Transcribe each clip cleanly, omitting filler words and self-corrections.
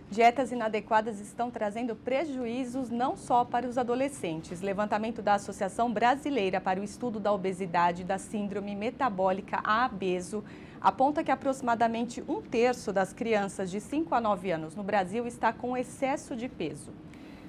Dietas inadequadas estão trazendo prejuízos não só para os adolescentes. Levantamento da Associação Brasileira para o Estudo da Obesidade e da Síndrome Metabólica, a ABESO, aponta que aproximadamente 1/3 das crianças de 5 a 9 anos no Brasil está com excesso de peso.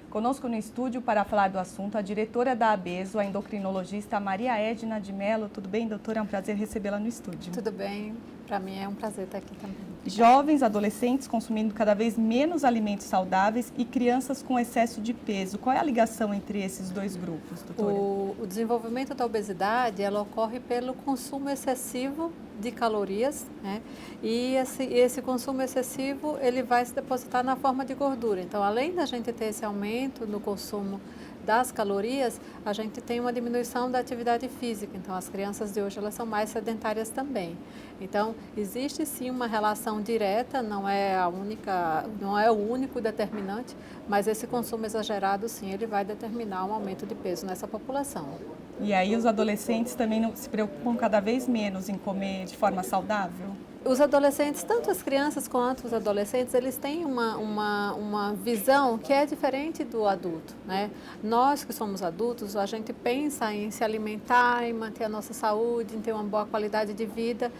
Conosco no estúdio para falar do assunto a diretora da ABESO, a endocrinologista Maria Edna de Mello. Tudo bem, doutora? É um prazer recebê-la no estúdio. Tudo bem, para mim é um prazer estar aqui também. Jovens, adolescentes consumindo cada vez menos alimentos saudáveis e crianças com excesso de peso. Qual é a ligação entre esses dois grupos, doutora? O desenvolvimento da obesidade, ela ocorre pelo consumo excessivo de calorias, né? E esse consumo excessivo, ele vai se depositar na forma de gordura. Então, além da gente ter esse aumento no consumo das calorias, a gente tem uma diminuição da atividade física. Então, as crianças de hoje, elas são mais sedentárias também. Então, existe sim uma relação direta, não é o único determinante, mas esse consumo exagerado, sim, ele vai determinar um aumento de peso nessa população. E aí os adolescentes também não se preocupam cada vez menos em comer de forma saudável? Os adolescentes, tanto as crianças quanto os adolescentes, eles têm uma visão que é diferente do adulto, né? Nós que somos adultos, a gente pensa em se alimentar, em manter a nossa saúde, em ter uma boa qualidade de vida.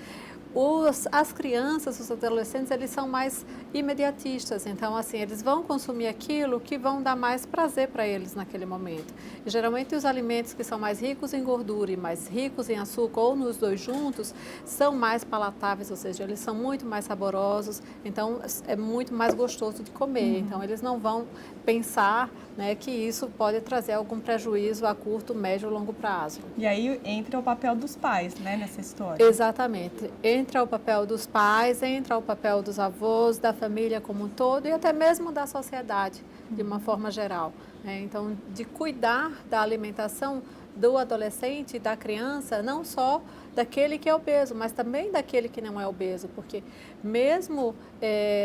As crianças, os adolescentes, eles são mais imediatistas, então assim, eles vão consumir aquilo que vão dar mais prazer para eles naquele momento. E geralmente os alimentos que são mais ricos em gordura e mais ricos em açúcar, ou nos dois juntos, são mais palatáveis, ou seja, eles são muito mais saborosos, então é muito mais gostoso de comer. Então eles não vão pensar, né, que isso pode trazer algum prejuízo a curto, médio ou longo prazo. E aí entra o papel dos pais, né, nessa história? Exatamente. Entra o papel dos pais, entra o papel dos avós, da família como um todo e até mesmo da sociedade, de uma forma geral, né? Então, de cuidar da alimentação do adolescente e da criança, não só daquele que é obeso, mas também daquele que não é obeso, porque mesmo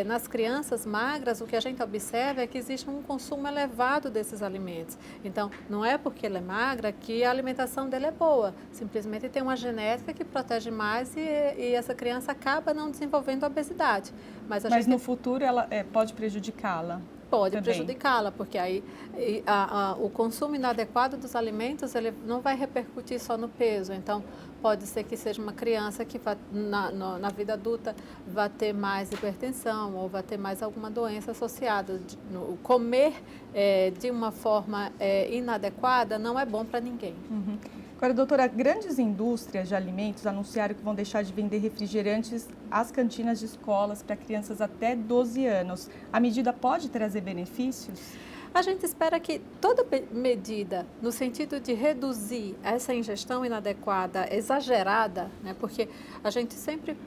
nas crianças magras, o que a gente observa é que existe um consumo elevado desses alimentos. Então, não é porque ela é magra que a alimentação dela é boa, simplesmente tem uma genética que protege mais e essa criança acaba não desenvolvendo obesidade. Mas no futuro ela pode prejudicá-la? Pode prejudicá-la, porque aí o consumo inadequado dos alimentos ele não vai repercutir só no peso. Então, pode ser que seja uma criança que na vida adulta vai ter mais hipertensão ou vai ter mais alguma doença associada. Comer de uma forma inadequada não é bom para ninguém. Uhum. Agora, doutora, grandes indústrias de alimentos anunciaram que vão deixar de vender refrigerantes às cantinas de escolas para crianças até 12 anos. A medida pode trazer benefícios? A gente espera que toda medida no sentido de reduzir essa ingestão inadequada, exagerada, né, porque a gente sempre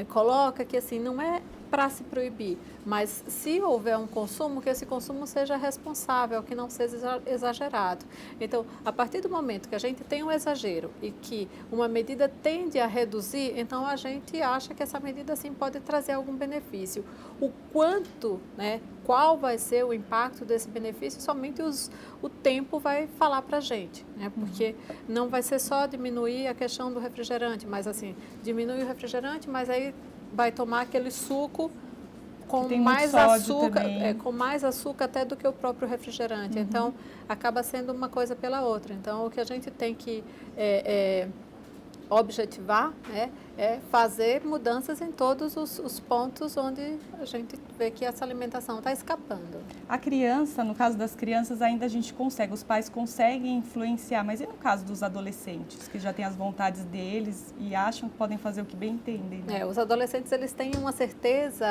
coloca que assim, não é para se proibir, mas se houver um consumo, que esse consumo seja responsável, que não seja exagerado. Então, a partir do momento que a gente tem um exagero e que uma medida tende a reduzir, então a gente acha que essa medida sim pode trazer algum benefício. O quanto, né, qual vai ser o impacto desse benefício, somente o tempo vai falar para a gente, né? Porque não vai ser só diminuir a questão do refrigerante, mas assim, diminui o refrigerante, mas aí vai tomar aquele suco com mais açúcar, com mais açúcar até do que o próprio refrigerante. Então, acaba sendo uma coisa pela outra. Então, o que a gente tem que objetivar, né, é fazer mudanças em todos os pontos onde a gente vê que essa alimentação está escapando. A criança, no caso das crianças, ainda a gente consegue, os pais conseguem influenciar, mas e no caso dos adolescentes, que já têm as vontades deles e acham que podem fazer o que bem entendem? Né? Os adolescentes, eles têm uma certeza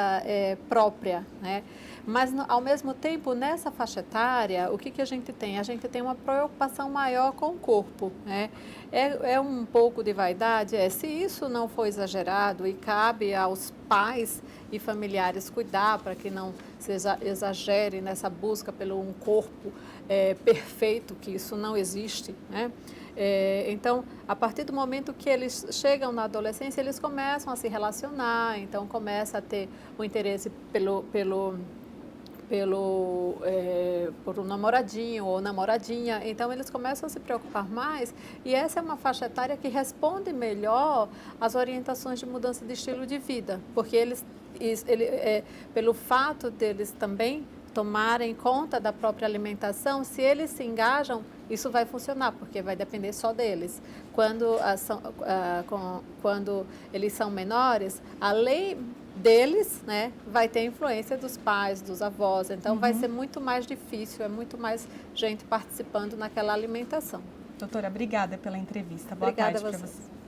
própria, né? Mas, ao mesmo tempo, nessa faixa etária, o que a gente tem? A gente tem uma preocupação maior com o corpo, né? É um pouco de vaidade? Se isso não for exagerado e cabe aos pais e familiares cuidar para que não se exagere nessa busca pelo um corpo perfeito, que isso não existe, né? Então, a partir do momento que eles chegam na adolescência, eles começam a se relacionar, então começa a ter o interesse por um namoradinho ou namoradinha, então eles começam a se preocupar mais e essa é uma faixa etária que responde melhor às orientações de mudança de estilo de vida, porque eles pelo fato deles também tomarem conta da própria alimentação, se eles se engajam, isso vai funcionar, porque vai depender só deles. Quando eles são menores, a lei deles, né, vai ter influência dos pais, dos avós, então vai ser muito mais difícil, é muito mais gente participando naquela alimentação. Doutora, obrigada pela entrevista. Boa tarde para você.